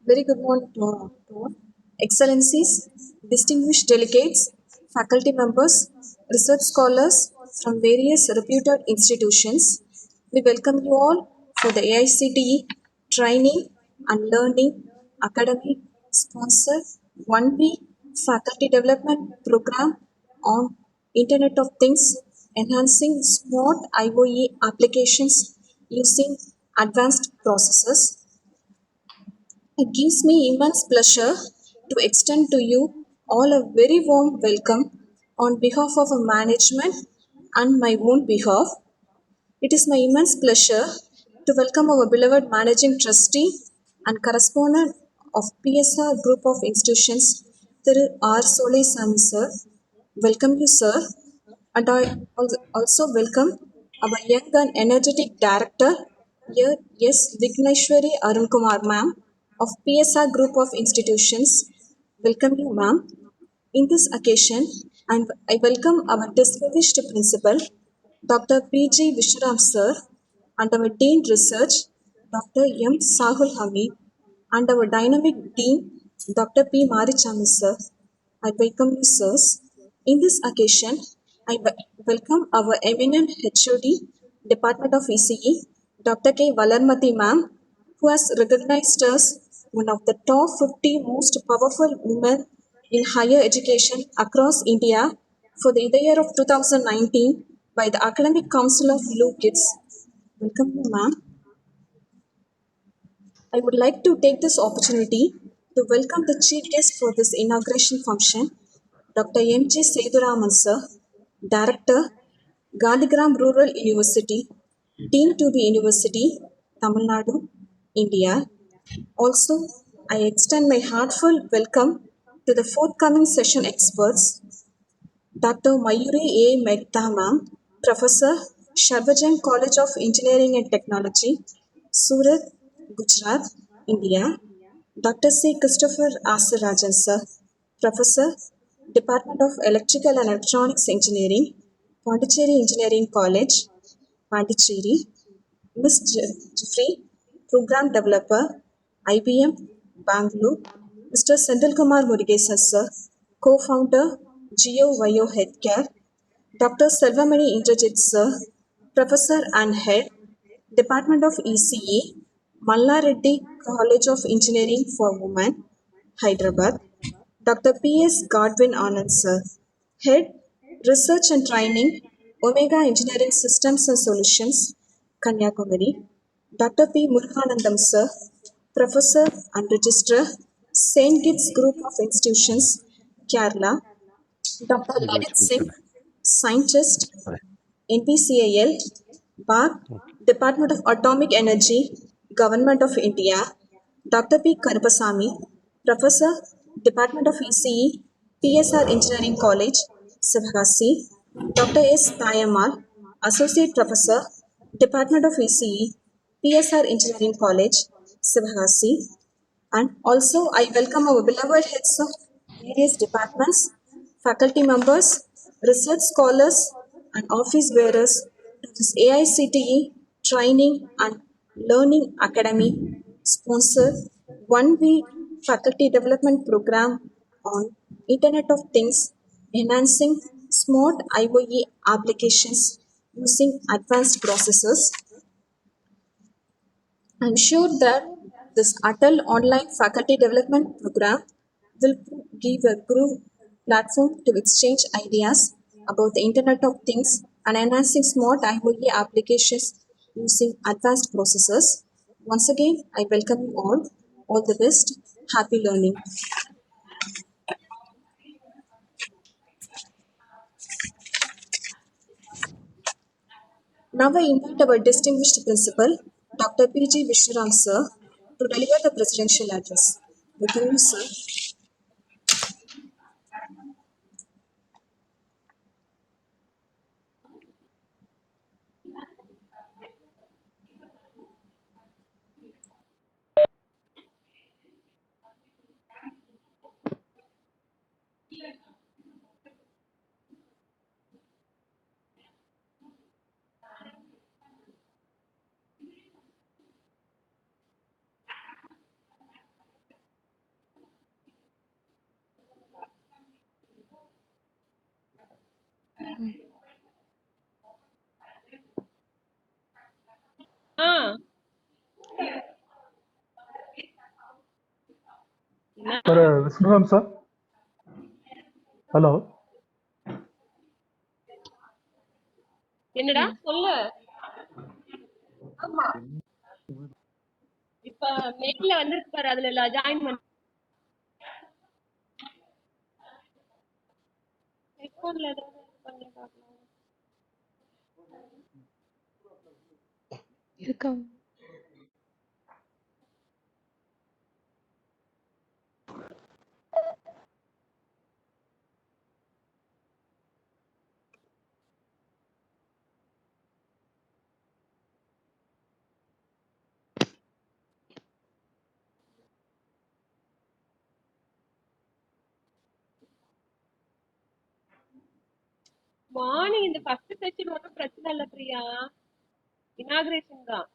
Very good morning to all. Excellencies, distinguished delegates, faculty members, research scholars from various reputed institutions. We welcome you all for the AICTE Training and Learning Academy sponsored 1 week faculty development program on Internet of Things, enhancing smart IoE applications using advanced processors. It gives me immense pleasure to extend to you all a very warm welcome on behalf of our management and my own behalf. It is my immense pleasure to welcome our beloved managing trustee and correspondent of PSR Group of Institutions, Thiru R. Solai Sami sir. Welcome you, sir. And I also welcome our young and energetic director, here, yes, Vigneshwari Arunkumar ma'am of PSR Group of Institutions. Welcome you, ma'am. In this occasion, I welcome our distinguished principal, Dr. P.G. Vishram sir, and our Dean Research, Dr. M. Sahul Hamid, and our dynamic Dean, Dr. P. Marichami sir. I welcome you, sirs. In this occasion, I welcome our eminent HOD, Department of ECE, Dr. K. Valarmati ma'am, who has recognized us one of the top 50 most powerful women in higher education across India for the year of 2019 by the Academic Council of Blue Kids. Welcome you, ma'am. I would like to take this opportunity to welcome the chief guest for this inauguration function, Dr. M.G. Sethuraman sir, Director, Gandhigram Rural University, Dean to be University, Tamilnadu, India. Also, I extend my heartfelt welcome to the forthcoming session experts, Dr. Mayuri A. Mehta ma'am, Professor, Sharbajan College of Engineering and Technology, Surat, Gujarat, India. Dr. C. Christopher Asarajan sir, Professor, Department of Electrical and Electronics Engineering, Pondicherry Engineering College, Pondicherry. Ms. Jeffrey, Program Developer, IBM, Bangalore. Mr. Senthilkumar Murugesan sir, Co-founder, Geo Bio Healthcare. Dr. Selvamani Indrajit sir, Professor and Head, Department of ECE, Mallareddy College of Engineering for Women, Hyderabad. Dr. P.S. Godwin Anand sir, Head, Research and Training, Omega Engineering Systems and Solutions, Kanyakumari. Dr. P. Muruganandam sir, Professor and Registrar, St. Kitts Group of Institutions, Kerala. Dr. Lalit Singh, Scientist, NPCIL, BARC, Department of Atomic Energy, Government of India. Dr. P. Karupasamy, Professor, Department of ECE, P.S.R. Engineering College, Sivakasi. Dr. S. Tayamal, Associate Professor, Department of ECE, P.S.R. Engineering College, Sivakasi. And also, I welcome our beloved heads of various departments, faculty members, research scholars, and office bearers to this AICTE Training and Learning Academy sponsored 1 week faculty development program on Internet of Things, enhancing smart IoE applications using advanced processors. I'm sure that this ATAL online faculty development program will give a group platform to exchange ideas about the Internet of Things and enhancing smart IoT applications using advanced processors. Once again, I welcome you all. All the best. Happy learning. Now I invite our distinguished principal, Dr. P.G. Vishram sir, to deliver the presidential address. Welcome you, sir. Ah, Sir, Sethuraman sir. Hello. என்னடா சொல்லு. ஆமா, இப்ப மெயில்ல வந்திருக்கு பாரு, அதுல join பண்ண. ஹெட்போன்ல ஏதாவது பண்ணி பார்க்கலாம். இருக்கா? மார்னிங் இந்த ஃபர்ஸ்ட் செஷன் ஒன்றும் பிரச்சனை இல்ல பிரியா, இனாகிரேஷன் தான்.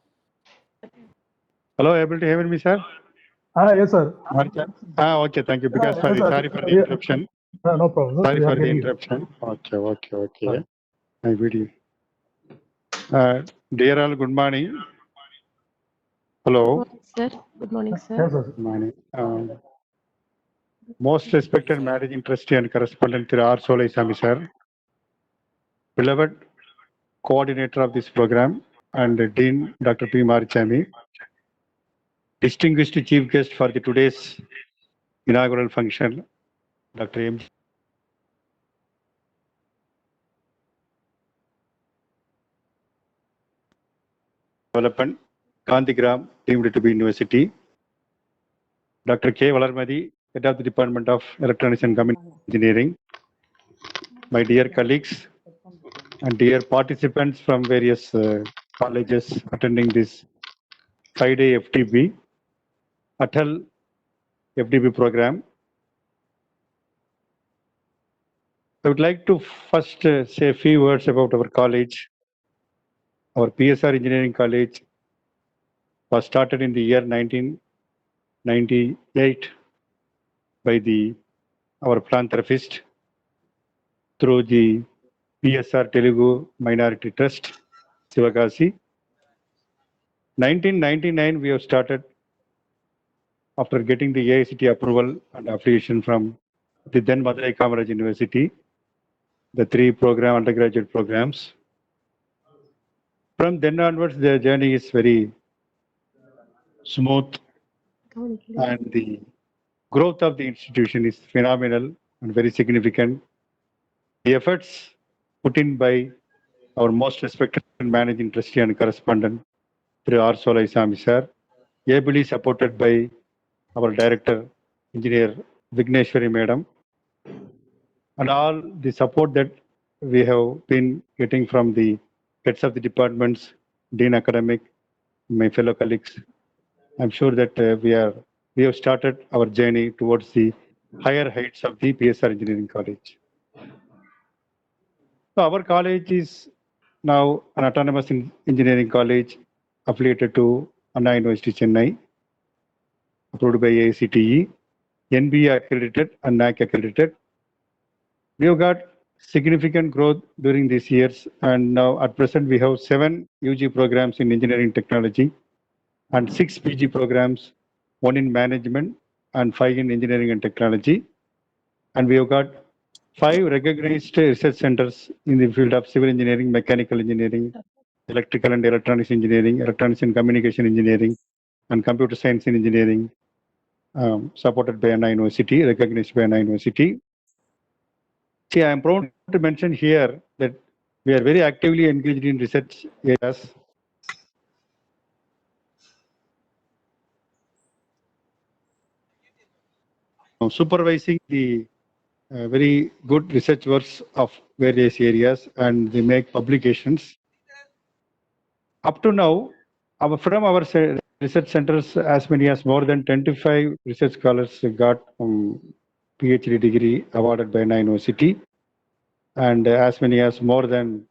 Hello, able to hear me, sir? Yes, sir. Okay, thank you. Because Yes, sir. sorry for the interruption. No problem. Sorry We for are the hearing you. interruption. Okay. My video. Dear all, good morning. Hello. Sir, good morning, sir. Yes, sir. Good morning. Most respected managing trustee and correspondent Thiru R. Solaisamy, sir. Beloved coordinator of this program and Dean Dr. P. Marichamy. Distinguished chief guest for the today's inaugural function, Dr. M. Development, Gandhigram, deemed to be University. Dr. K. Valarmadi, Head of the Department of Electronics and Communication Engineering. My dear colleagues and dear participants from various colleges attending this 5-day FDP, ATAL FDP program. I would like to first say a few words about our college. Our P.S.R. Engineering College was started in the year 1998 by our philanthropist through the P.S.R. Telugu Minority Trust, Sivakasi. 1999 we have started after getting the AICT approval and affiliation from the then Madurai Kamaraj University, the 3 undergraduate programs. From then onwards, the journey is very smooth and the growth of the institution is phenomenal and very significant. The efforts put in by our most respected managing trustee and correspondent, Thiru R. Solaisamy sir, ably supported by our director, engineer Vigneshwari madam, and all the support that we have been getting from the heads of the departments, dean academic, my fellow colleagues. I'm sure that we have started our journey towards the higher heights of the P.S.R. Engineering College. So our college is now an autonomous engineering college affiliated to Anna University Chennai, approved by AICTE, NBA accredited and NAC accredited. We have got significant growth during these years, and now at present we have 7 UG programs in engineering technology and 6 PG programs, 1 in management and 5 in engineering and technology. And we have got 5 recognized research centers in the field of civil engineering, mechanical engineering, electrical and electronics engineering, electronics and communication engineering, and computer science and engineering, supported by Anna University, recognized by Anna University. See, I am proud to mention here that we are very actively engaged in research areas. Supervising the very good research works of various areas, and they make publications. Up to now, from our research centers, as many as more than 25 research scholars got PhD degree awarded by Anna University, and as many as more than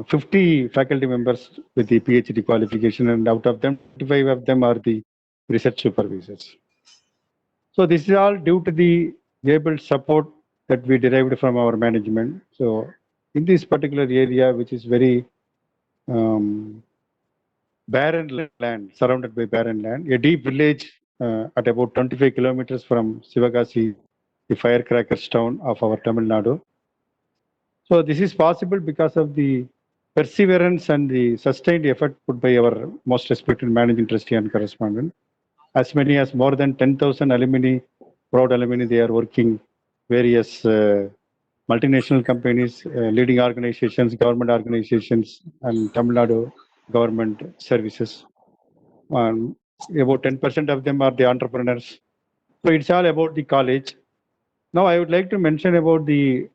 50 faculty members with the PhD qualification, and out of them, 25 of them are the research supervisors. So this is all due to the able support that we derived from our management. So in this particular area, which is very barren land, surrounded by barren land, a deep village at about 25 kilometers from Sivakasi, the firecrackers town of our Tamil Nadu. So this is possible because of the perseverance and the sustained effort put by our most respected managing trustee and correspondent. As many as more than 10,000 alumni, proud alumni, they are working various multinational companies, leading organizations, government organizations, and Tamil Nadu government services. About 10% of them are the entrepreneurs. So it's all about the college. Now I would like to mention about the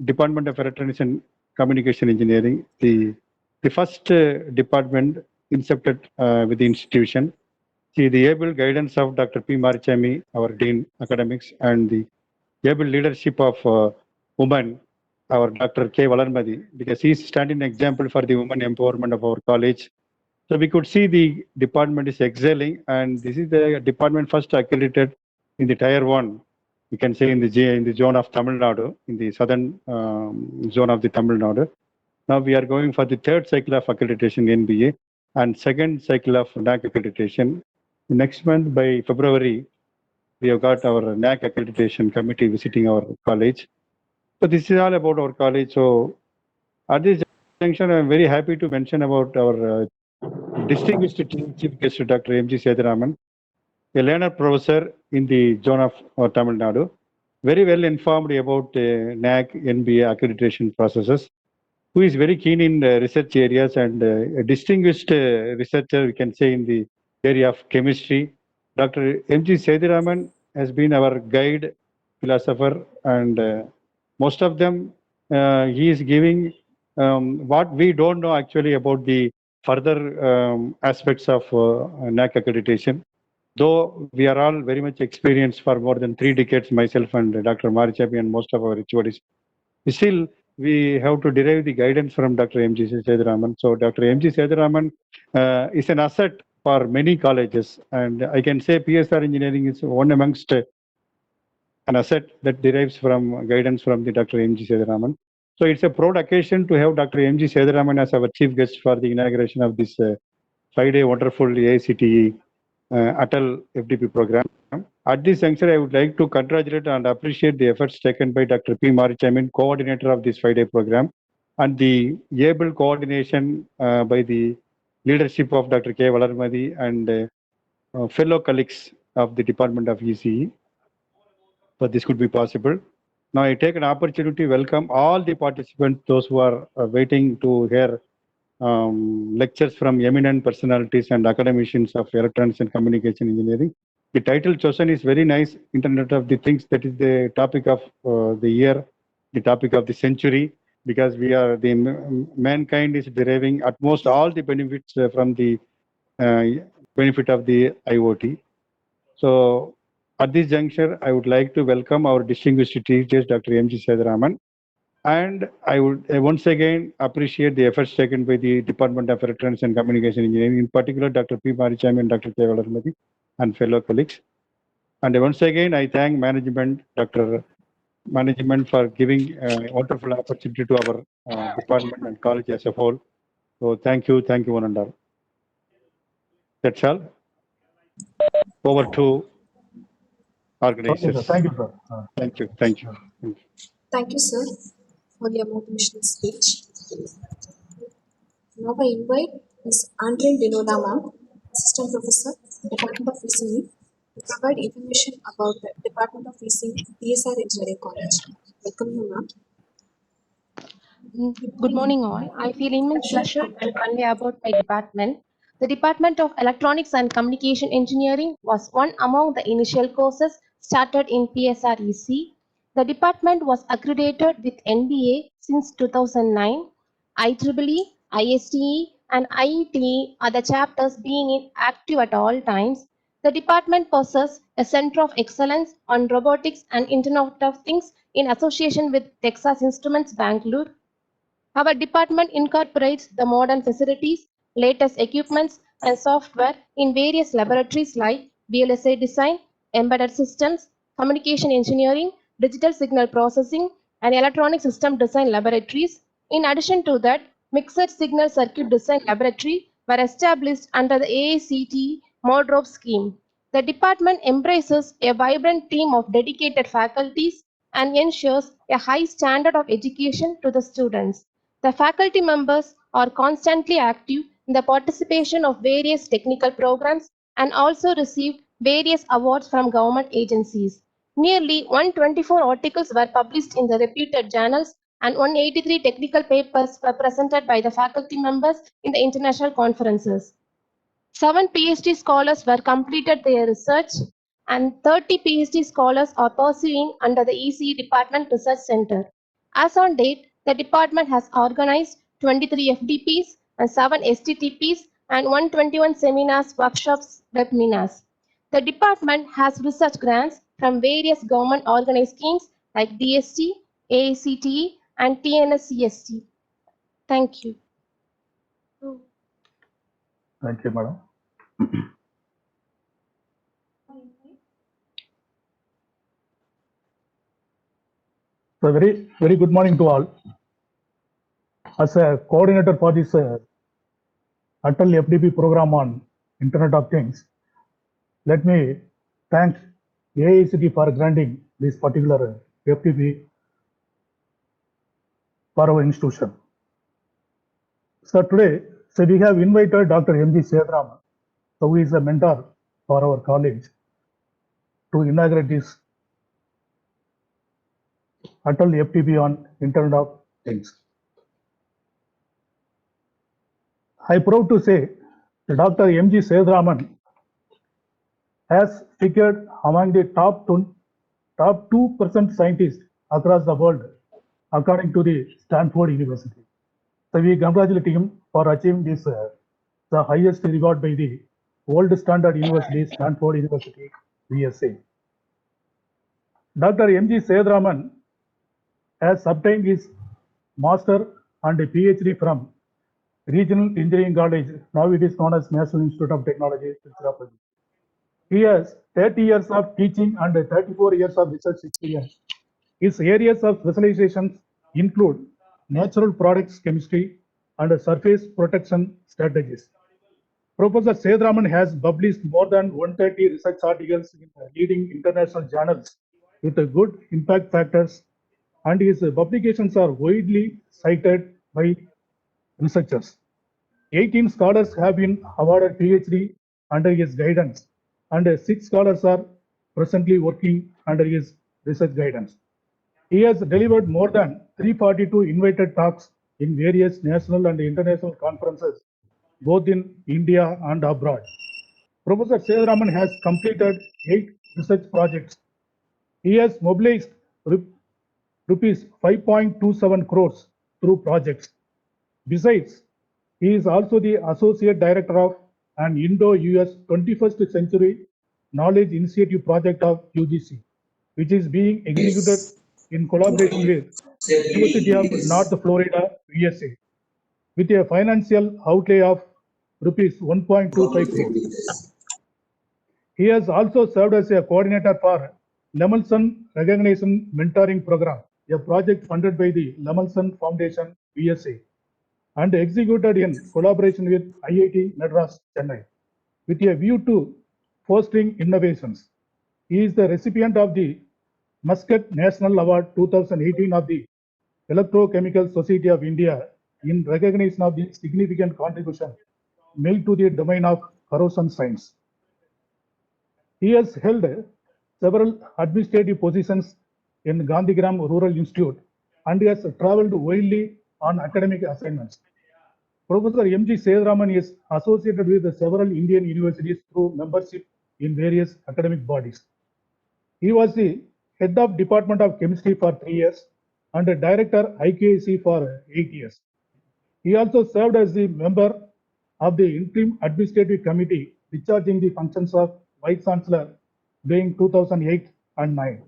Department of Electronics and Communication Engineering, the first department incepted with the institution. See, the able guidance of Dr. P. Marichami, our Dean Academics, and the able leadership of women, our Dr. K. Valarmadi, because he is standing example for the women empowerment of our college. So we could see the department is excelling, and this is the department first accredited in the Tier 1. You can say in the zone of Tamil Nadu, in the southern zone of the Tamil Nadu. Now we are going for the third cycle of accreditation NBA and second cycle of NAC accreditation. Next month by February, we have got our NAC accreditation committee visiting our college. So this is all about our college. So at this junction, I am very happy to mention about our distinguished chief guest, Dr. M.G. Sethuraman, a learner professor in the zone of Tamil Nadu, very well informed about NAC, NBA accreditation processes, who is very keen in research areas and a distinguished researcher, we can say, in the area of chemistry. Dr. M.G. Sethuraman has been our guide, philosopher, and most of them, he is giving what we don't know actually about the further aspects of NAC accreditation. Though we are all very much experienced for more than 3 decades, myself and Dr. Marichapi and most of our HODs, still we have to derive the guidance from Dr. M.G. Sethuraman. So Dr. M.G. Sethuraman is an asset for many colleges, and I can say P.S.R. engineering is one amongst an asset that derives from guidance from the Dr. M.G. Sethuraman. So it's a proud occasion to have Dr. M.G. Sethuraman as our chief guest for the inauguration of this 5-day wonderful AICTE ATAL FDP program. At this juncture, I would like to congratulate and appreciate the efforts taken by Dr. P. Marichamin, coordinator of this 5-day program, and the able coordination by the leadership of Dr. K. Valarmadi and fellow colleagues of the Department of ECE. So this could be possible. Now I take an opportunity to welcome all the participants, those who are waiting to hear lectures from eminent personalities and academicians of electronics and communication engineering. The title chosen is very nice, Internet of the Things. That is the topic of the year, the topic of the century, because we are the mankind is deriving at most all the benefits from the benefit of the IoT. So at this juncture, I would like to welcome our distinguished teachers, Dr. M.G. Sethuraman. And I would once again appreciate the efforts taken by the Department of Electronics and Communication Engineering, in particular Dr. P. Marichami and Dr. K. Valarmadi and fellow colleagues. And once again, I thank management, management for giving a wonderful opportunity to our department and college as a whole. So thank you one and all. That's all. Over to Okay, sir. organizers. Thank you, sir. Thank you. Thank you. Thank you, sir, for your motivational speech. Now I invite Ms. Andreen Dinola, ma'am, Assistant Professor, Department of ECE, to provide information about the Department of ECE, P.S.R. Engineering College. Welcome you, ma'am. Good morning, all. I feel immense pleasure to convey about my department. The Department of Electronics and Communication Engineering was one among the initial courses started in PSR EC. The department was accredited with NBA since 2009. IEEE, ISTE, and IETE are the chapters being active at all times. The department possesses a center of excellence on robotics and Internet of Things in association with Texas Instruments Bangalore. Our department incorporates the modern facilities, latest equipments, and software in various laboratories like VLSI design, embedded systems, communication engineering, digital signal processing, and electronic system design laboratories. In addition to that, mixed signal circuit design laboratory, were established under the AICTE Modrop scheme. The department embraces a vibrant team of dedicated faculties and ensures a high standard of education to the students. The faculty members are constantly active in the participation of various technical programs and also receive various awards from government agencies. Nearly 124 articles were published in the reputed journals and 183 technical papers were presented by the faculty members in the international conferences. 7 PhD scholars were completed their research and 30 PhD scholars are pursuing under the ECE Department Research Center. As on date, the department has organized 23 FDPs and 7 STTPs and 121 seminars, workshops, webinars. The department has research grants from various government organized schemes like DST, AICTE, and TNSCST. Thank you. Thank you, madam. So very good morning to all. As a coordinator for this ATAL FDP program on Internet of Things, let me thank AICTE for granting this particular FDP for our institution. So today, we have invited Dr. M.G. Sethuraman, who is a mentor for our college, to inaugurate this ATAL FDP on Internet of Things. I am proud to say that Dr. M.G. Sethuraman has figured among the top 2% scientists across the world, according to the Stanford University. So we congratulate him for achieving this, the highest reward by the world standard university, Stanford University, USA. Dr. M.G. Sethuraman has obtained his master and a PhD from Regional Engineering College, now it is known as National Institute of Technology, Sethuraman. He has 30 years of teaching and 34 years of research experience. His areas of specializations include natural products chemistry and surface protection strategies. Professor Sethuraman has published more than 130 research articles in leading international journals with good impact factors, and his publications are widely cited by researchers. 18 scholars have been awarded PhD under his guidance, and 6 scholars are presently working under his research guidance. He has delivered more than 342 invited talks in various national and international conferences, both in India and abroad. Professor Sethuraman has completed 8 research projects. He has mobilized rupees 5.27 crores through projects. Besides, he is also the Associate Director of an Indo-US 21st Century Knowledge Initiative project of UGC, which is being executed in collaboration with University of North Florida, USA, with a financial outlay of rupees 1.25 crores. He has also served as a coordinator for Lemelson Recognition Mentoring Program, a project funded by the Lemelson Foundation, USA, and executed in collaboration with IIT Madras, Chennai, with a view to fostering innovations. He is the recipient of the Muscat National Award 2018 of the Electrochemical Society of India in recognition of the significant contribution made to the domain of corrosion science. He has held several administrative positions in Gandhigram Rural Institute and has traveled widely on academic assignments. Professor M.G. Sethuraman is associated with several Indian universities through membership in various academic bodies. He was the head of Department of Chemistry for 3 years and a director IQAC for 8 years. He also served as the member of the Interim Administrative Committee discharging the functions of Vice Chancellor during 2008 and 9.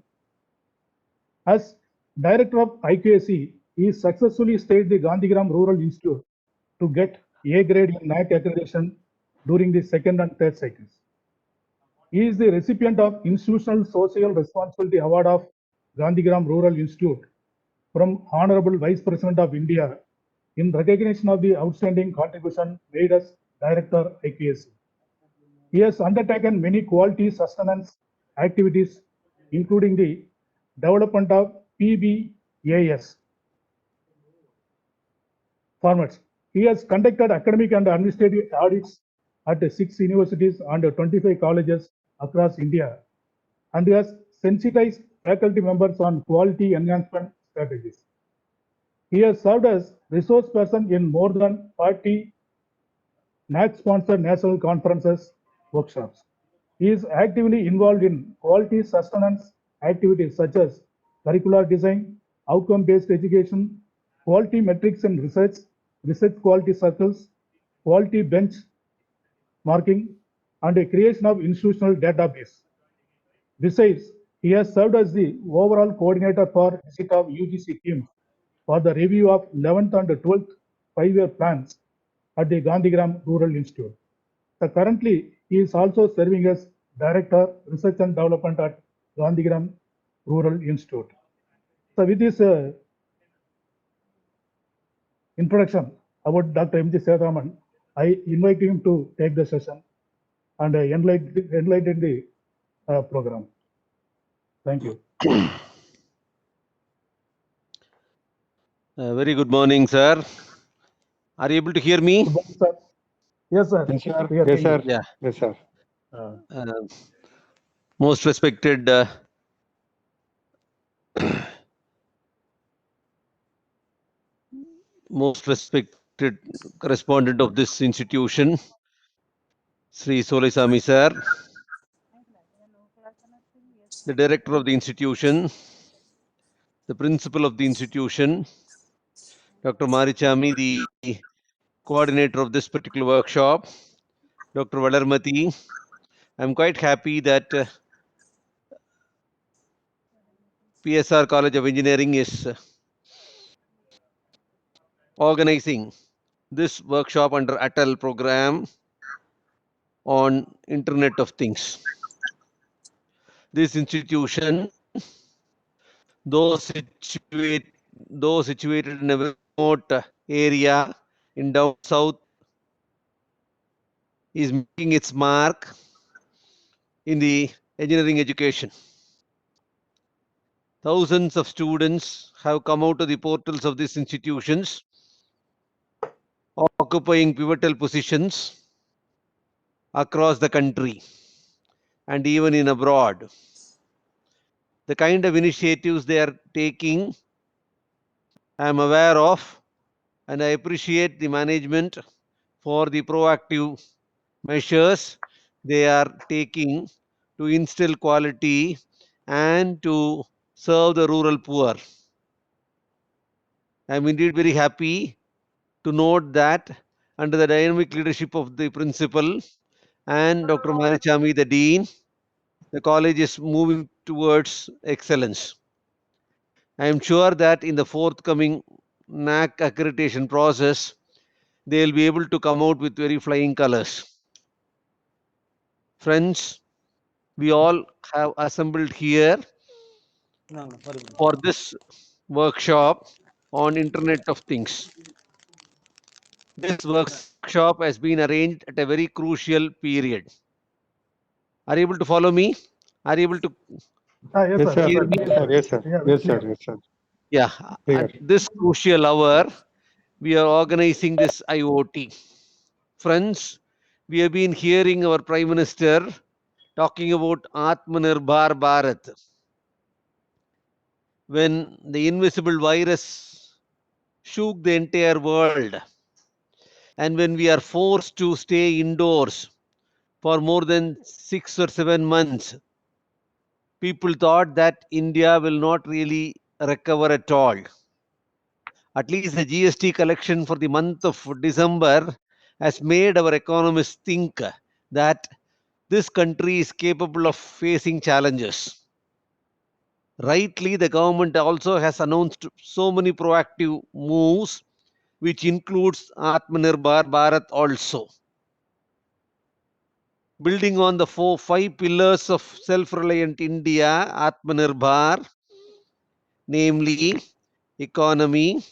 As director of IQAC, he successfully stayed the Gandhigram Rural Institute to get A grade in NAC accreditation during the second and third cycles. He is the recipient of Institutional Social Responsibility Award of Gandhigram Rural Institute from Honorable Vice President of India in recognition of the outstanding contribution made as Director, IPSC. He has undertaken many quality sustenance activities, including the development of PBAS formats. He has conducted academic and administrative audits at 6 universities and 25 colleges across India, and has sensitized faculty members on quality enhancement strategies. He has served as resource person in more than 40 NAC-sponsored national conferences, workshops. He is actively involved in quality sustenance activities such as curricular design, outcome-based education, quality metrics and research, research quality circles, quality bench marking, and a creation of institutional database. Besides, he has served as the overall coordinator for visit of UGC teams for the review of 11th and 12th 5-year plans at the Gandhigram Rural Institute. So currently, he is also serving as Director, Research and Development at Gandhigram Rural Institute. So with this introduction about Dr. M.G. Sethuraman, I invite him to take the session and enlighten the program. Thank you. Very good morning, sir. Are you able to hear me? Good morning, sir. Yes, sir. Yes, sir. We are Yes, sir. hearing Yeah. Yes, sir. Most respected correspondent of this institution, Sri Solisami sir, the director of the institution, the principal of the institution, Dr. Marichami, the coordinator of this particular workshop, Dr. Valarmati. I'm quite happy that P.S.R. College of Engineering is organizing this workshop under ATAL program on Internet of Things. This institution, though situated in a remote area in down south, is making its mark in the engineering education. Thousands of students have come out of the portals of these institutions, occupying pivotal positions across the country and even in abroad. The kind of initiatives they are taking, I am aware of, and I appreciate the management for the proactive measures they are taking to instill quality and to serve the rural poor. I am indeed very happy to note that under the dynamic leadership of the principal and Dr. Marichami, the dean, the college is moving towards excellence. I am sure that in the forthcoming NAC accreditation process, they will be able to come out with very flying colors. Friends, we all have assembled here for this workshop on Internet of Things. This workshop has been arranged at a very crucial period. Are you able to follow me? Are you able to Yes, Yes, sir. hear me? Yes, sir. Yes, sir. Yeah, Yes, sir. clear. Yes, sir. Yeah, Clear. at this crucial hour, we are organizing this IoT. Friends, we have been hearing our Prime Minister talking about Atmanirbhar Bharat. When the invisible virus shook the entire world, and when we are forced to stay indoors for more than 6 or 7 months, people thought that India will not really recover at all. At least the GST collection for the month of December has made our economists think that this country is capable of facing challenges. Rightly, the government also has announced so many proactive moves, which includes Atmanirbhar Bharat also. Building on the 5 pillars of self-reliant India, Atmanirbhar, namely economy,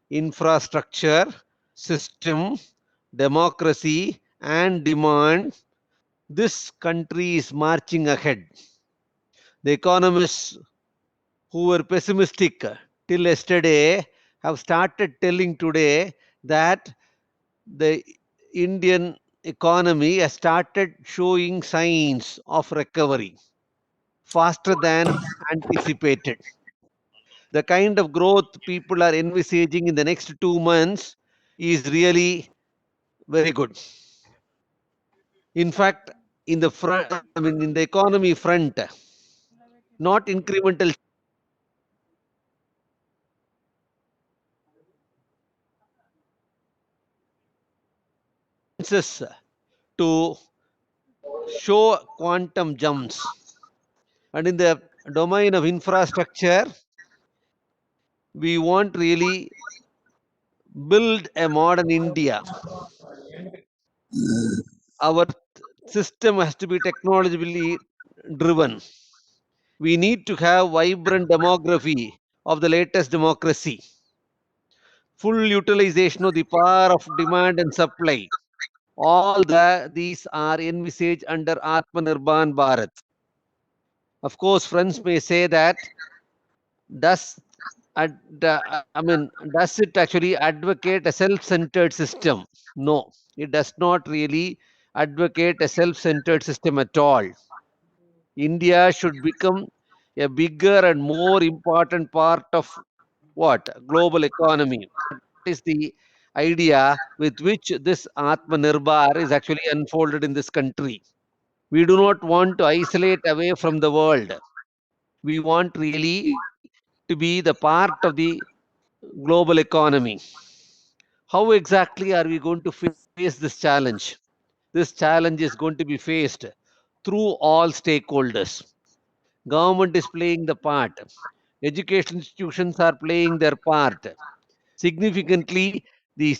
infrastructure, system, democracy, and demand, this country is marching ahead. The economists who were pessimistic till yesterday have started telling today that the Indian economy has started showing signs of recovery faster than anticipated. The kind of growth people are envisaging in the next 2 months is really very good. In fact, in the front, in the economy front, not incremental chances to show quantum jumps. And in the domain of infrastructure, we want really build a modern India. Our system has to be technologically driven. We need to have vibrant demography of the latest democracy, full utilization of the power of demand and supply. All these are envisaged under Atmanirbhar Bharat. Of course, friends may say that does does it actually advocate a self-centered system? No, it does not really advocate a self-centered system at all. India should become a bigger and more important part of what? Global economy. That is the idea with which this Atmanirbhar is actually unfolded in this country. We do not want to isolate away from the world. We want really to be the part of the global economy. How exactly are we going to face this challenge? This challenge is going to be faced through all stakeholders. Government is playing the part. Education institutions are playing their part. Significantly, the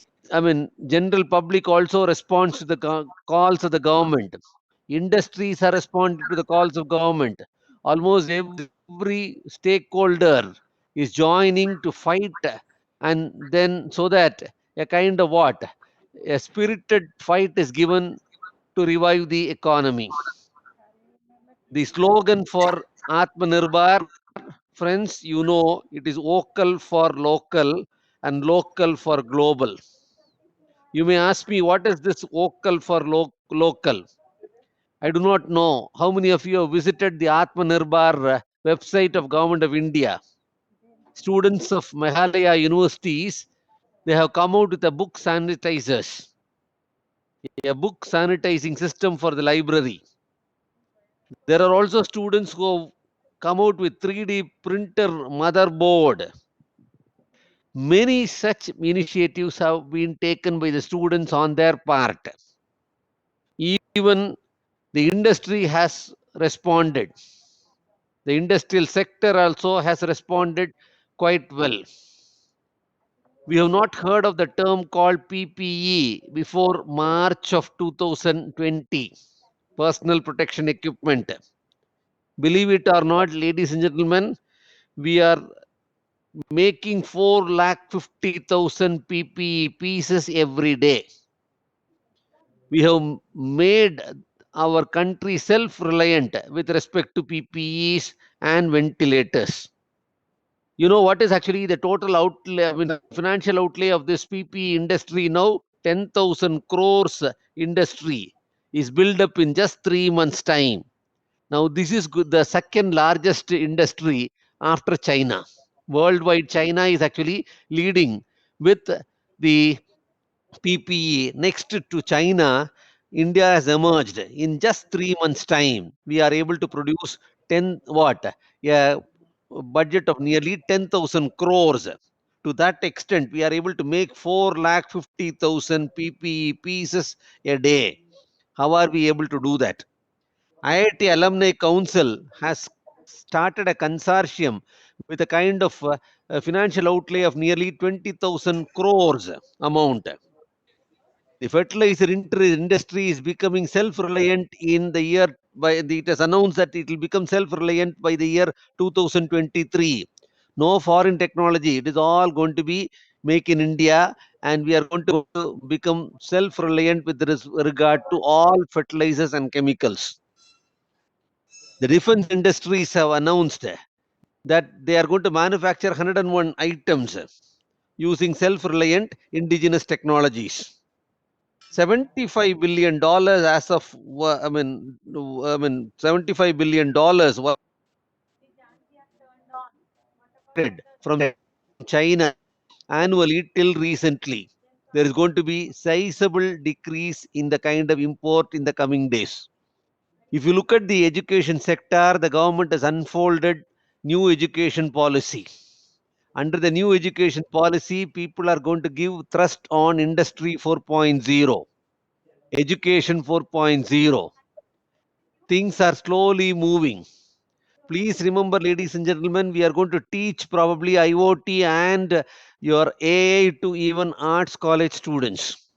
general public also responds to the calls of the government. Industries are responding to the calls of government. Almost every stakeholder is joining to fight, and then so that a kind of what? A spirited fight is given to revive the economy. The slogan for Atmanirbhar, friends, you know, it is vocal for local and local for global. You may ask me, what is this vocal for local? I do not know how many of you have visited the Atmanirbhar website of Government of India. Students of Meghalaya universities, they have come out with a book sanitizers, a book sanitizing system for the library. There are also students who have come out with 3D printer motherboard. Many such initiatives have been taken by the students on their part. Even the industry has responded. The industrial sector also has responded quite well. We have not heard of the term called PPE before March of 2020, personal protection equipment. Believe it or not, ladies and gentlemen, we are making 450,000 PPE pieces every day. We have made our country self-reliant with respect to PPEs and ventilators. You know what is actually the total outlay, financial outlay of this PPE industry now? 10,000 crores industry is built up in just 3 months' time. Now, this is the second largest industry after China. Worldwide, China is actually leading with the PPE. Next to China, India has emerged in just 3 months' time. We are able to produce 10 what? A budget of nearly 10,000 crores. To that extent, we are able to make 450,000 PPE pieces a day. How are we able to do that? IIT Alumni Council has started a consortium with a kind of a financial outlay of nearly 20,000 crores amount. The fertilizer industry is becoming self-reliant in the year it has announced that it will become self-reliant by the year 2023. No foreign technology. It is all going to be make in India, and we are going to become self-reliant with regard to all fertilizers and chemicals. The defense industries have announced that they are going to manufacture 101 items using self-reliant indigenous technologies. $75 billion as of, $75 billion was from China annually till recently. There is going to be sizable decrease in the kind of import in the coming days. If you look at the education sector, the government has unfolded new education policy. Under the new education policy, people are going to give thrust on industry 4.0, education 4.0. Things are slowly moving. Please remember, ladies and gentlemen, we are going to teach probably IoT and your AI to even arts college students.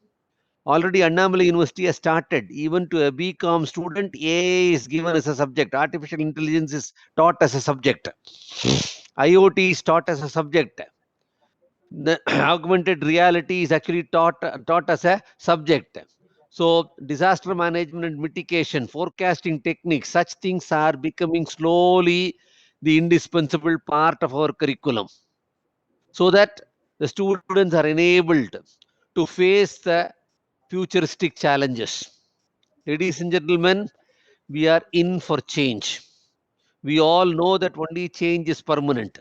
Already Annamalai University has started. Even to a BCom student, AI is given as a subject. Artificial intelligence is taught as a subject. IoT is taught as a subject. The augmented reality is actually taught as a subject. So disaster management and mitigation, forecasting techniques, such things are becoming slowly the indispensable part of our curriculum, so that the students are enabled to face the futuristic challenges. Ladies and gentlemen, we are in for change. We all know that only change is permanent.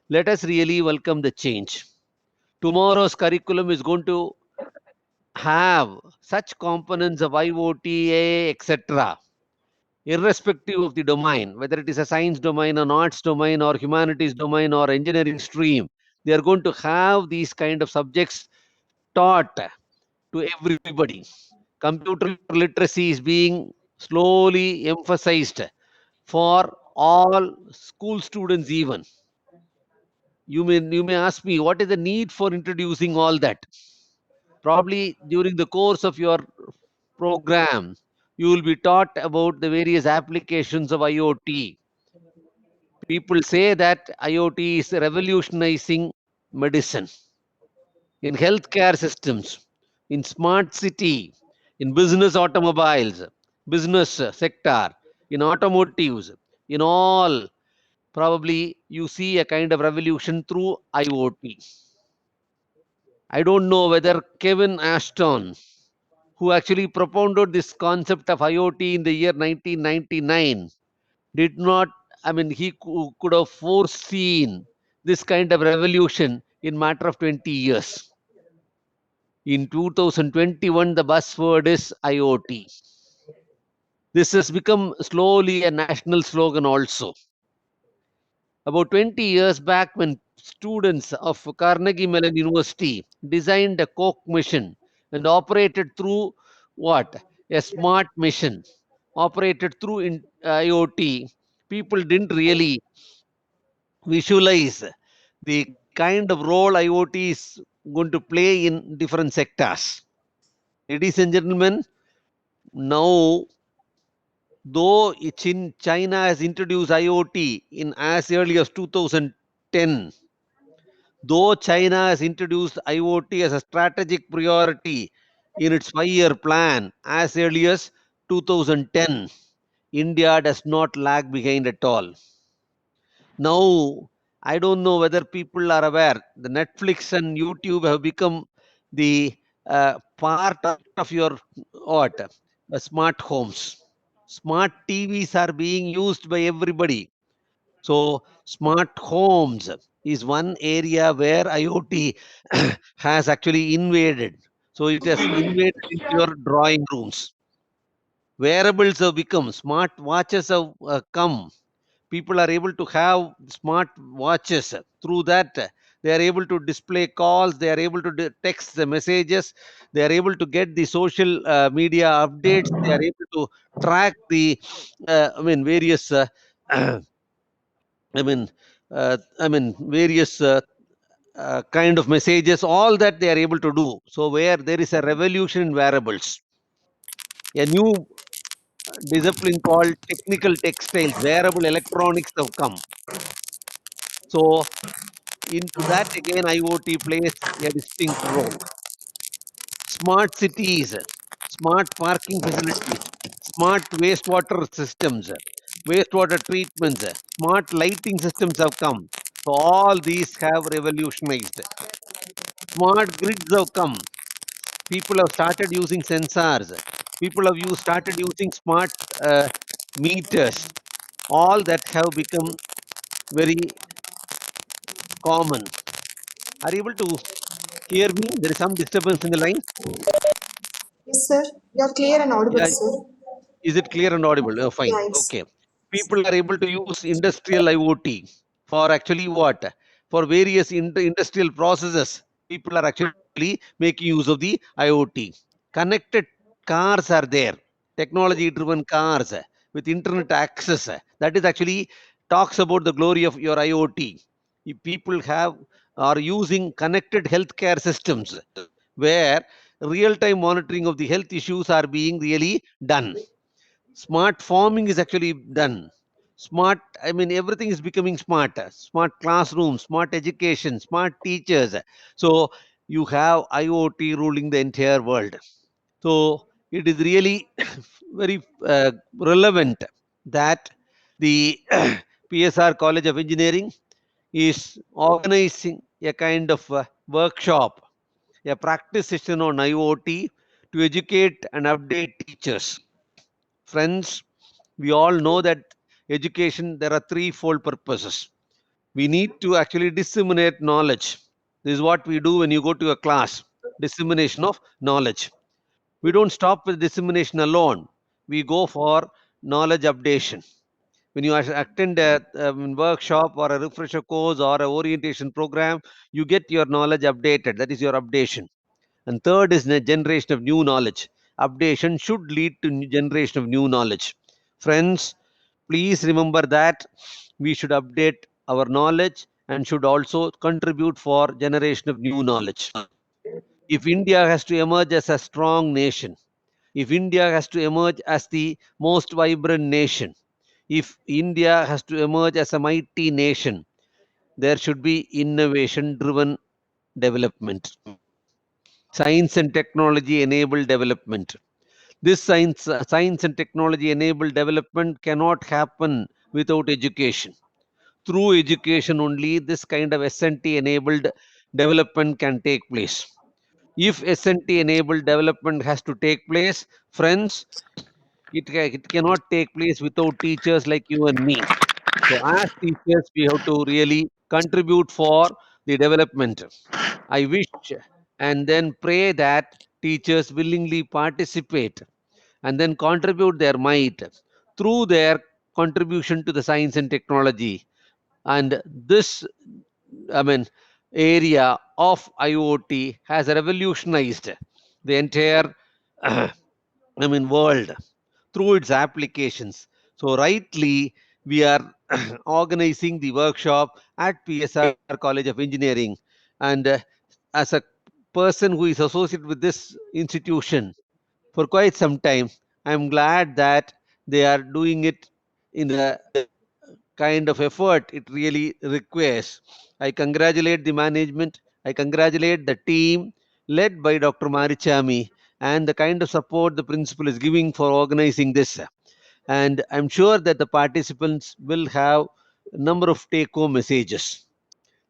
Let us really welcome the change. Tomorrow's curriculum is going to have such components of IoT, AI, etc., irrespective of the domain, whether it is a science domain, an arts domain, or humanities domain, or engineering stream. They are going to have these kind of subjects taught to everybody. Computer literacy is being slowly emphasized for all school students even. You may ask me, what is the need for introducing all that? Probably during the course of your program, you will be taught about the various applications of IoT. People say that IoT is revolutionizing medicine, in healthcare systems, in smart city, in business automobiles, business sector, in automotives, in all. Probably you see a kind of revolution through IoT. I don't know whether Kevin Ashton, who actually propounded this concept of IoT in the year 1999, did not, he could have foreseen this kind of revolution in matter of 20 years. In 2021, the buzzword is IoT. This has become slowly a national slogan also. About 20 years back, when students of Carnegie Mellon University designed a Coke machine and operated through what? A smart machine operated through IoT, people didn't really visualize the kind of role IoT is going to play in different sectors. Ladies and gentlemen, now, though China has introduced IoT in as early as 2010, though China has introduced IoT as a strategic priority in its 5-year plan as early as 2010, India does not lag behind at all. Now, I don't know whether people are aware, the Netflix and YouTube have become the part of your what? Smart homes. Smart TVs are being used by everybody. So, smart homes is one area where IoT has actually invaded. So, it has invaded into your drawing rooms. Wearables have become, smart watches have come. People are able to have smart watches. Through that, they are able to display calls, they are able to text the messages, they are able to get the social media updates, they are able to track the various I mean, various kind of messages, all that they are able to do. So, where there is a revolution in wearables, a new discipline called technical textiles, wearable electronics have come. So, Into that again, IoT plays a distinct role. Smart cities, smart parking facilities, smart wastewater systems, wastewater treatments, smart lighting systems have come. So all these have revolutionized. Smart grids have come. People have started using sensors. People have started using smart meters. All that have become very common. Are you able to hear me? There is some disturbance in the line. Yes, sir. You're clear and audible, Yeah, sir. is it clear and audible? Oh, fine. Yeah, it's Okay. People are able to use industrial IoT for actually what? For various industrial processes. People are actually making use of the IoT. Connected cars are there. Technology driven cars with internet access. That is actually talks about the glory of your IoT. If people are using connected healthcare systems where real time monitoring of the health issues are being really done. Smart farming is actually done. Smart, I mean, everything is becoming smarter. Smart classrooms, smart education, smart teachers. So you have IoT ruling the entire world. So it is really very relevant that the PSR College of Engineering is organizing a kind of workshop, a practice session on IoT to educate and update teachers. Friends, we all know that education, there are threefold purposes. We need to actually disseminate knowledge. This is what we do when you go to a class, dissemination of knowledge. We don't stop with dissemination alone. We go for knowledge updation. When you attend a workshop or a refresher course or a orientation program, you get your knowledge updated. That is your updation. And third is the generation of new knowledge. Updation should lead to generation of new knowledge. Friends, please remember that we should update our knowledge and should also contribute for generation of new knowledge. If India has to emerge as a strong nation, if India has to emerge as the most vibrant nation, if India has to emerge as a mighty nation, there should be innovation driven development. Science and technology enabled development. This science and technology enabled development cannot happen without education. Through education only, this kind of S&T enabled development can take place. If S&T enabled development has to take place, friends, it cannot take place without teachers like you and me. So, as teachers, we have to really contribute for the development. I wish and then pray that teachers willingly participate and then contribute their might through their contribution to the science and technology. And this, I mean, area of IoT has revolutionized the entire, world through its applications. So, rightly, we are organizing the workshop at PSR College of Engineering. And as a person who is associated with this institution for quite some time, I'm glad that they are doing it in the kind of effort it really requires. I congratulate the management, I congratulate the team led by Dr. Marichami and the kind of support the principal is giving for organizing this. And I'm sure that the participants will have a number of take home messages.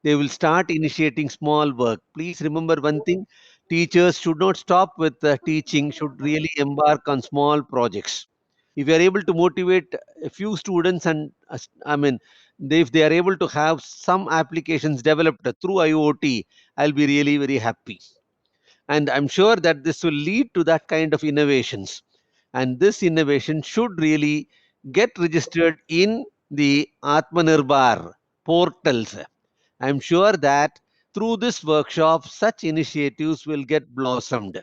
They will start initiating small work. Please remember one thing, teachers should not stop with teaching, should really embark on small projects. If you are able to motivate a few students and if they are able to have some applications developed through IoT, I'll be really very happy. And I'm sure that this will lead to that kind of innovations. And this innovation should really get registered in the Atmanirbhar portals. I'm sure that through this workshop, such initiatives will get blossomed.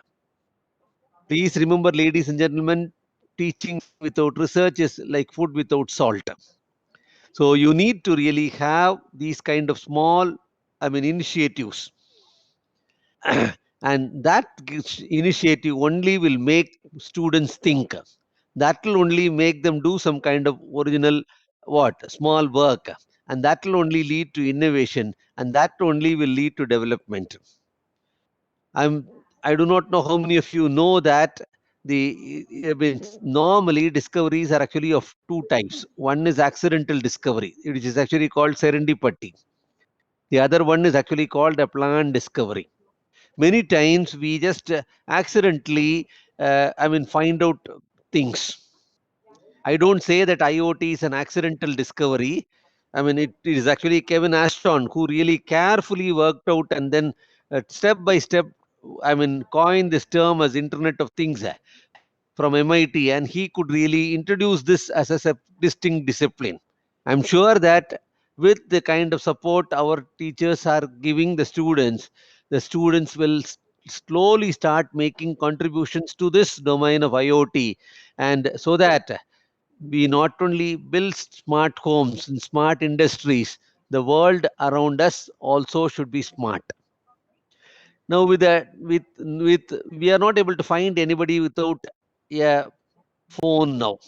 Please remember, ladies and gentlemen, teaching without research is like food without salt. So you need to really have these kind of small, initiatives. And that initiative only will make students think. That will only make them do some kind of original, what, small work. and that will only lead to innovation, and that only will lead to development. I do not know how many of you know that normally discoveries are actually of two types. One is accidental discovery, which is actually called serendipity. The other one is actually called a planned discovery. Many times we just accidentally, find out things. I don't say that IoT is an accidental discovery. It is actually Kevin Ashton who really carefully worked out and then step by step, coined this term as Internet of Things from MIT, and he could really introduce this as a distinct discipline. I'm sure that with the kind of support our teachers are giving the students will slowly start making contributions to this domain of IoT, and so that we not only build smart homes and smart industries, the world around us also should be smart. Now, with that, with we are not able to find anybody without a phone now.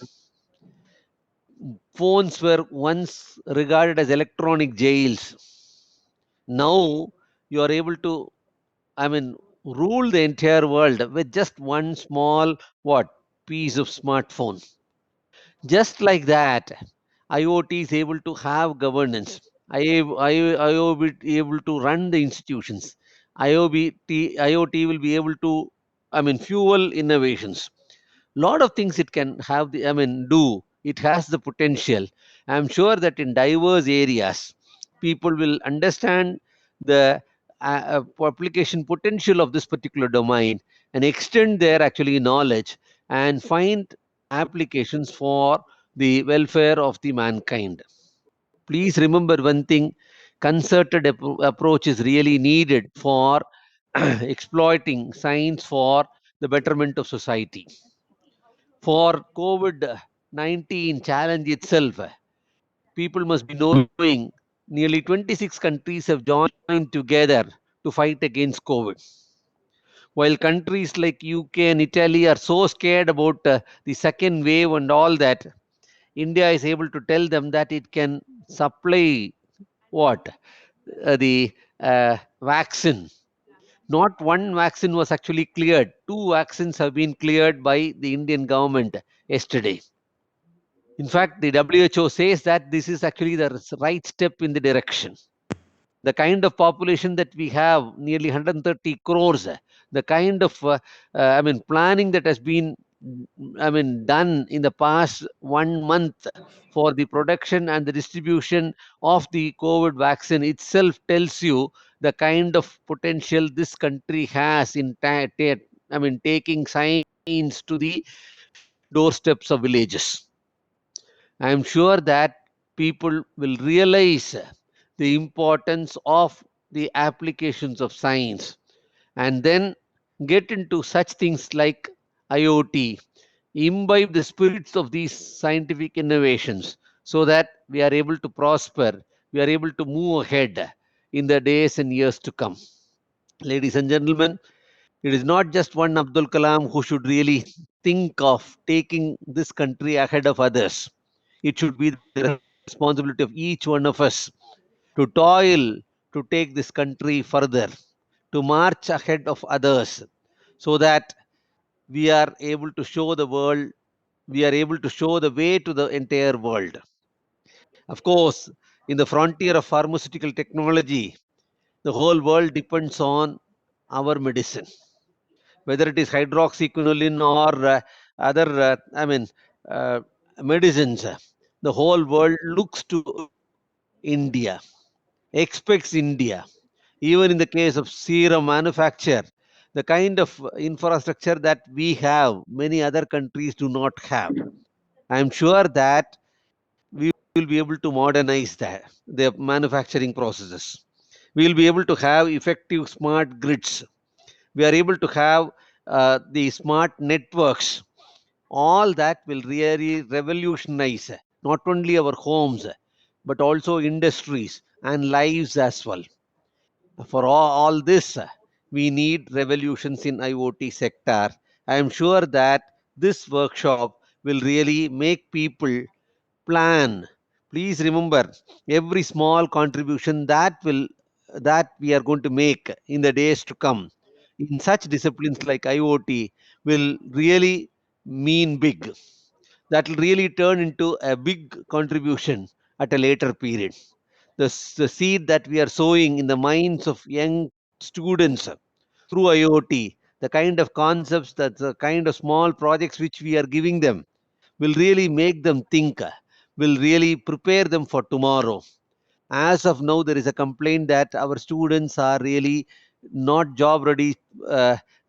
Phones were once regarded as electronic jails. Now you are able to, rule the entire world with just one small piece of smartphone. Just like that, IoT is able to have governance. IoT will be able to run the institutions. IoT will be able to, fuel innovations. Lot of things it can have do. It has the potential. I'm sure that in diverse areas, people will understand the application potential of this particular domain and extend their actually knowledge and find applications for the welfare of the mankind. Please remember one thing: concerted approach is really needed for exploiting science for the betterment of society. For COVID-19 challenge itself, people must be knowing nearly 26 countries have joined together to fight against COVID. While countries like UK and Italy are so scared about the second wave and all that, India is able to tell them that it can supply what the vaccine. Not one vaccine was actually cleared. Two vaccines have been cleared by the Indian government yesterday. In fact, the WHO says that this is actually the right step in the direction. The kind of population that we have, nearly 130 crores, the kind of planning that has been done in the past 1 month for the production and the distribution of the COVID vaccine itself tells you the kind of potential this country has in taking science to the doorsteps of villages. I am sure that people will realize the importance of the applications of science and then get into such things like IoT, imbibe the spirits of these scientific innovations so that we are able to prosper, we are able to move ahead in the days and years to come. Ladies and gentlemen, it is not just one Abdul Kalam who should really think of taking this country ahead of others. It should be the responsibility of each one of us to toil to take this country further, to march ahead of others, so that we are able to show the world, we are able to show the way to the entire world. Of course, in the frontier of pharmaceutical technology, the whole world depends on our medicine, whether it is hydroxyquinoline or other, uh, medicines. The whole world looks to India, expects India. Even in the case of serum manufacture, the kind of infrastructure that we have, many other countries do not have. I am sure that we will be able to modernize their manufacturing processes. We will be able to have effective smart grids. We are able to have the smart networks. All that will really revolutionize not only our homes, but also industries and lives as well. For all this, we need revolutions in IoT sector. I am sure that this workshop will really make people plan, Please remember, every small contribution that we are going to make in the days to come in such disciplines like IoT will really mean big. That will really turn into a big contribution at a later period. The seed that we are sowing in the minds of young students through IoT, the kind of concepts, that the kind of small projects which we are giving them, will really make them think, will really prepare them for tomorrow. As of now, there is a complaint that our students are really not job ready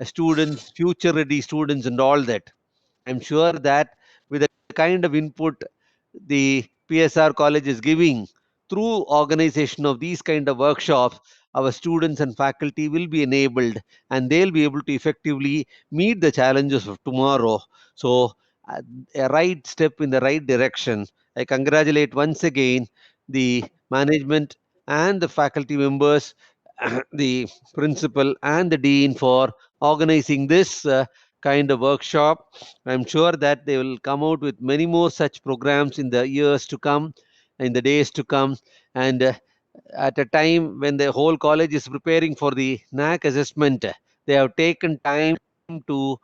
students, future ready students, and all that. I'm sure that with the kind of input the PSR college is giving through organization of these kind of workshops, our students and faculty will be enabled and they'll be able to effectively meet the challenges of tomorrow. So, a right step in the right direction. I congratulate once again the management and the faculty members, the principal and the dean for organizing this kind of workshop. I'm sure that they will come out with many more such programs in the years to come, in the days to come, and at a time when the whole college is preparing for the NAC assessment, they have taken time to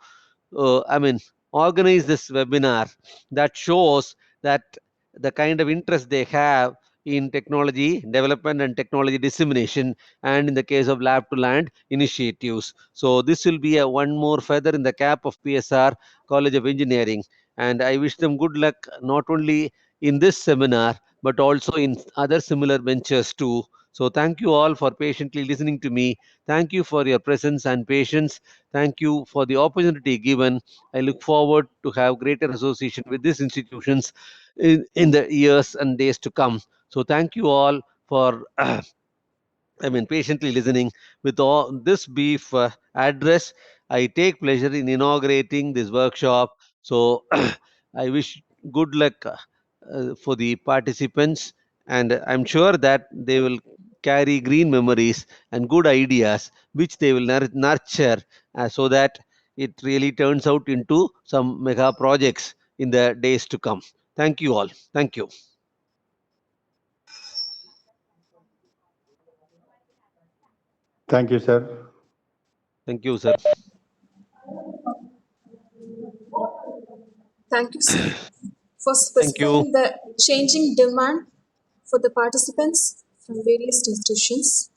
I mean, organize this webinar. That shows that the kind of interest they have in technology development and technology dissemination, and in the case of lab to land initiatives. So this will be a one more feather in the cap of PSR College of Engineering, and I wish them good luck not only in this seminar but also in other similar ventures too. So thank you all for patiently listening to me. Thank you for your presence and patience. Thank you for the opportunity given. I look forward to have greater association with these institutions in the years and days to come. So thank you all for patiently listening. With all this brief address, I take pleasure in inaugurating this workshop. So I wish good luck for the participants, and I'm sure that they will carry green memories and good ideas, which they will nurture so that it really turns out into some mega projects in the days to come. Thank you all. Thank you. Thank you, sir. Thank you, sir. Thank you, sir, for Thank you. specifying the changing demand for the participants from various institutions.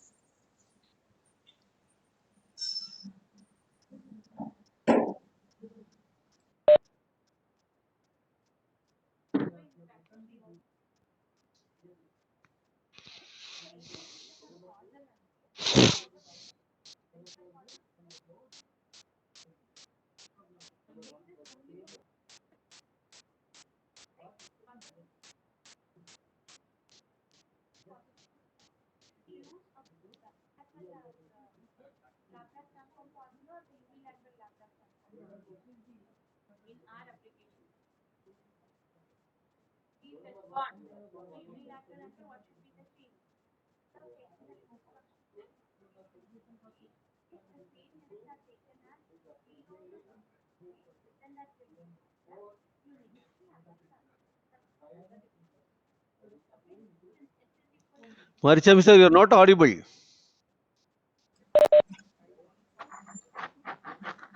Maricham sir, you're not audible.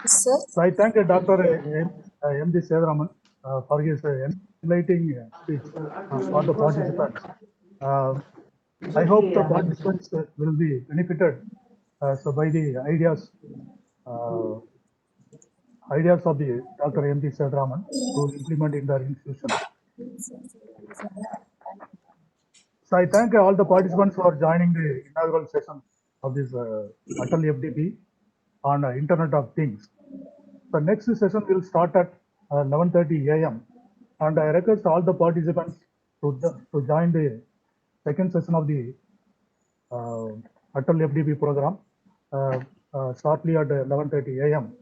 Sir, So I thank Dr. M.G. Sethuraman for his enlightening speech for the participants. I hope the participants will be benefited so by the ideas of the Dr. M.G. Sethuraman to implement in their institutions. So I thank all the participants for joining the inaugural session of this ATAL FDP on Internet of Things. The next session will start at 11:30 a.m. and I request all the participants to join the second session of the ATAL FDP program shortly at 11:30 a.m.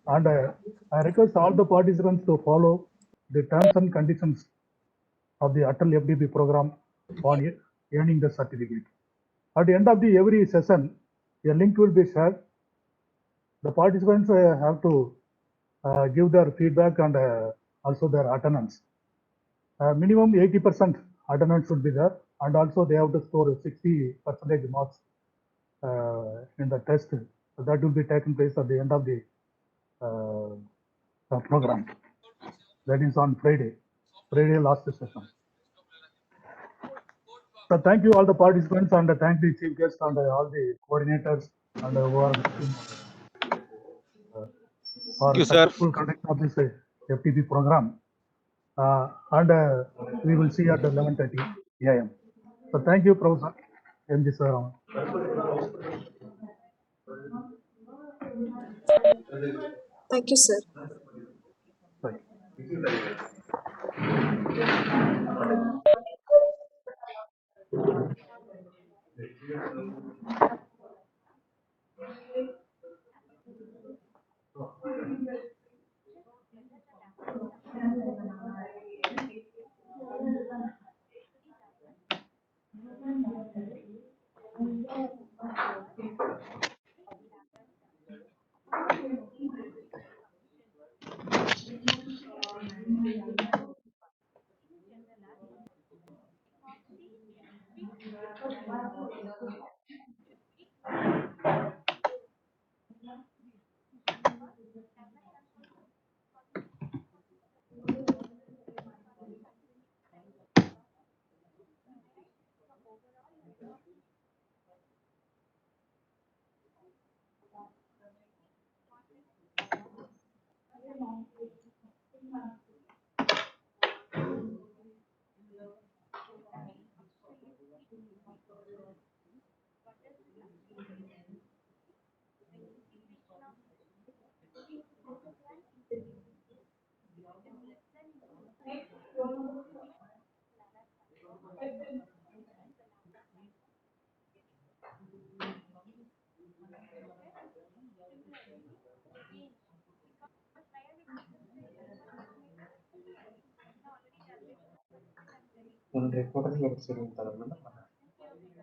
And I request all the participants to follow the terms and conditions of the ATAL FDP program on earning the certificate. At the end of the every session, a link will be shared. The participants have to give their feedback and also their attendance. Minimum 80% attendance should be there, and also they have to score 60% marks in the test. So that will be taken place at the end of the program. That is on Friday last session. So thank you all the participants, and thank the chief guest and all the coordinators and who are for Thank you, sir. successful conduct of this FTP program. And we will see at 11:30 a.m. So thank you, Professor M.G. Sivakasi. Thank you, sir. Right.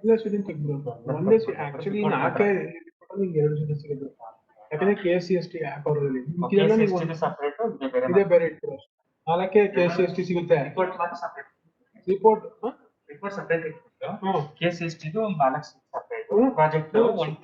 ಇಲ್ಲ ಸುದೀಪ್ ತೆಗ್ದು ಒಂದೇ actually ನಾಲ್ಕೇ ನಿಂಗೆ ಎರಡು ಜನ ಸಿಗುತ್ತೆ ಯಾಕಂದ್ರೆ KSCST app ಅವರಲ್ಲಿ ಇದೆಲ್ಲ ನೀವು ಇದೇ ಬೇರೆ ಇಟ್ಬಿಡು ನಾಲ್ಕೇ KSCST ಸಿಗುತ್ತೆ ರಿಪೋರ್ಟ್ ಸಪರೇಟ್ ಇಟ್ಬಿಟ್ಟು KCST ದು ಒಂದು 4 ಸಪರೇಟ್ ಪ್ರಾಜೆಕ್ಟ್ ಒಂದು